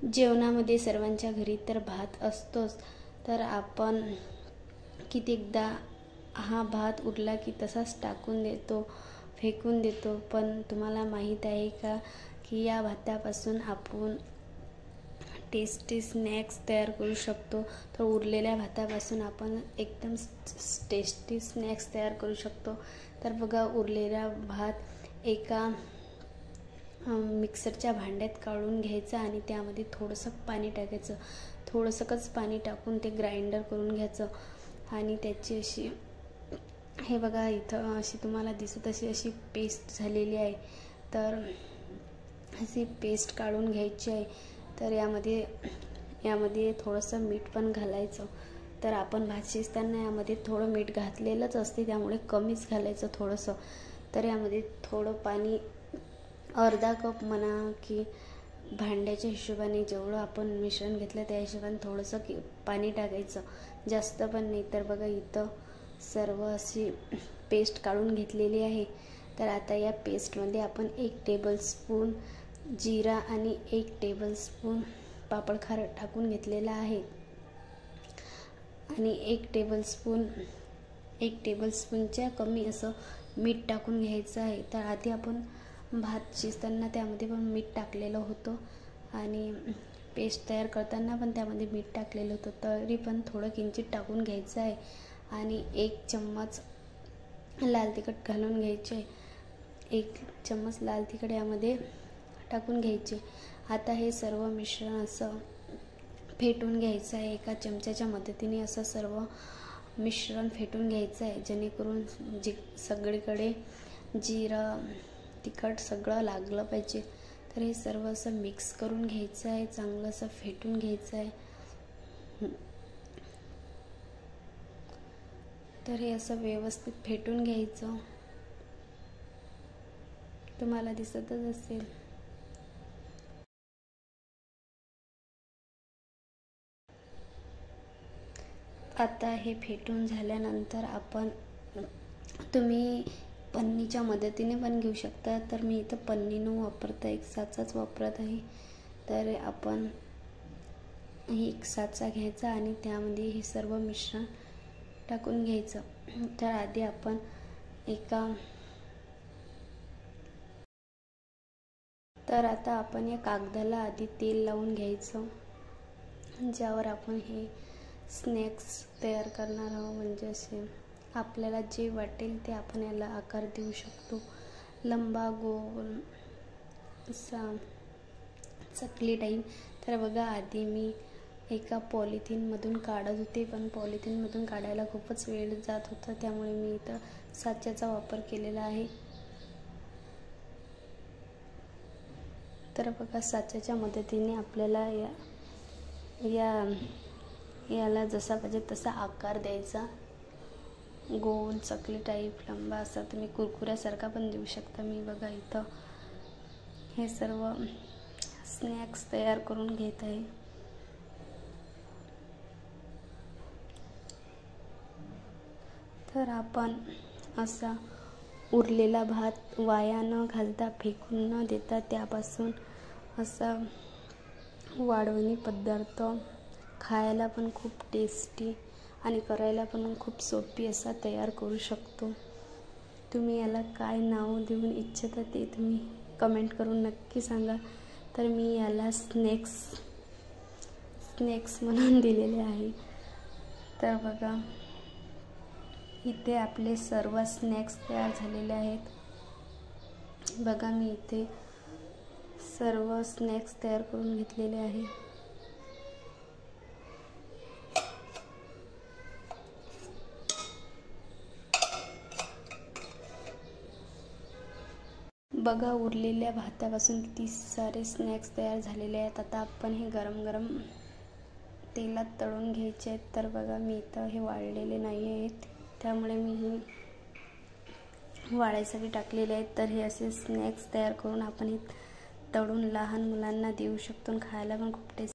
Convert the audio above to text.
जेवणामध्ये सर्वांच्या घरी तर भात असतोच, तर आपण कितीकदा हा भात उरला की तसाच टाकून देतो, फेकून देतो. पण तुम्हाला माहीत आहे का की या भातापासून आपण टेस्टी स्नॅक्स तयार करू शकतो. तर उरलेल्या भातापासून आपण एकदम टेस्टी स्नॅक्स तयार करू शकतो. तर बघा, उरलेला भात एका मिक्सरच्या भांड्यात काढून घ्यायचा आणि त्यामध्ये थोडंसं पाणी टाकायचं. थोडंसंच पाणी टाकून ते ग्राइंडर करून घ्यायचं आणि त्याची अशी, हे बघा इथं अशी तुम्हाला दिसत अशी पेस्ट झालेली आहे. तर अशी पेस्ट काढून घ्यायची आहे. तर यामध्ये थोडंसं मीठ पण घालायचं. तर आपण भात शिजताना यामध्ये थोडं मीठ घातलेलंच असते, त्यामुळे कमीच घालायचं थोडंसं. तर यामध्ये थोडं पाणी, अर्धा कप म्हणा की भांड्याच्या हिशोबाने जेवढं आपण मिश्रण घेतलं त्या हिशोबाने थोडंसं पाणी टाकायचं, जास्त पण नाही. तर बघा इथं सर्व अशी पेस्ट काढून घेतलेली आहे. तर आता या पेस्टमध्ये आपण 1 टेबलस्पून जिरा आणि 1 टेबलस्पून पापडखार टाकून घेतलेला आहे आणि 1 टेबलस्पूनच्या कमी असं मीठ टाकून घ्यायचं आहे. तर आधी आपण भात शिजताना त्यामध्ये पण मीठ टाकलेलं होतं आणि पेस्ट तयार करताना पण त्यामध्ये मीठ टाकलेलं होतं, तरी पण थोडं किंचित टाकून घ्यायचं आहे आणि 1 चम्मच लाल तिखट घालून घ्यायचे. 1 चम्मच लाल तिखट यामध्ये टाकून घ्यायचे. आता हे सर्व मिश्रण असं फेटून घ्यायचं आहे. एका चमच्याच्या मदतीने असं सर्व मिश्रण फेटून घ्यायचं आहे, जेणेकरून सगळीकडे जिरं तिखट सगळं लागलं पाहिजे. तर हे सर्व असं मिक्स करून घ्यायचं आहे, चांगलं असं फेटून घ्यायचं आहे. तर हे असं व्यवस्थित फेटून घ्यायचं, तुम्हाला दिसतच असेल. आता हे फेटून झाल्यानंतर आपण, तुम्ही पन्नीच्या मदतीने पण घेऊ शकता. तर मी इथं पन्नी न वापरता एक साचाच वापरत आहे. तर आपण एक साचा घ्यायचा आणि त्यामध्ये हे सर्व मिश्रण टाकून घ्यायचं. तर आधी आपण आता आपण या कागदाला आधी तेल लावून घ्यायचं, ज्यावर आपण हे स्नॅक्स तयार करणार आहोत. म्हणजे असे आपल्याला जे वाटेल ते आपण याला आकार देऊ शकतो, लंबा, गोल, असा चकली टाईप. तर बघा, आधी मी एका पॉलिथिनमधून काढत होते, पण पॉलिथिनमधून काढायला खूपच वेळ जात होता, त्यामुळे मी इथं साच्याचा वापर केलेला आहे. तर बघा, साच्याच्या मदतीने आपल्याला याला जसा पाहिजे तसा आकार द्यायचा. गोल, चकली टाईप, लंबा असा तुम्ही कुरकुऱ्यासारखा पण देऊ शकता. मी बघा इथं हे सर्व स्नॅक्स तयार करून घेत आहे. तर आपण असा उरलेला भात वाया न घालता, फेकून न देता, त्यापासून असा वाळवणी पदार्थ खायला पण खूप टेस्टी आणि करायला पण खूप सोपी असा तयार करू शकतो. तुम्ही याला काय नाव देऊन इच्छिता ते तुम्ही कमेंट करून नक्की सांगा. तर मी याला स्नॅक्स म्हणून दिलेले आहे. तर बघा, इथे आपले सर्व स्नॅक्स तयार झालेले आहेत. बघा, मी इथे सर्व स्नॅक्स तयार करून घेतलेले आहे. बघा, उरलेल्या भातापासून किती सारे स्नॅक्स तयार झालेले आहेत. आता आपण हे गरम गरम तेलात तळून घ्यायचे आहेत. तर बघा, मी इथं हे वाळलेले नाही आहेत, त्यामुळे मी हे वाळायसाठी टाकलेले आहेत. तर हे असे स्नॅक्स तयार करून आपण हे तळून लहान मुलांना देऊ शकतो, खायला पण खूप टेस्टी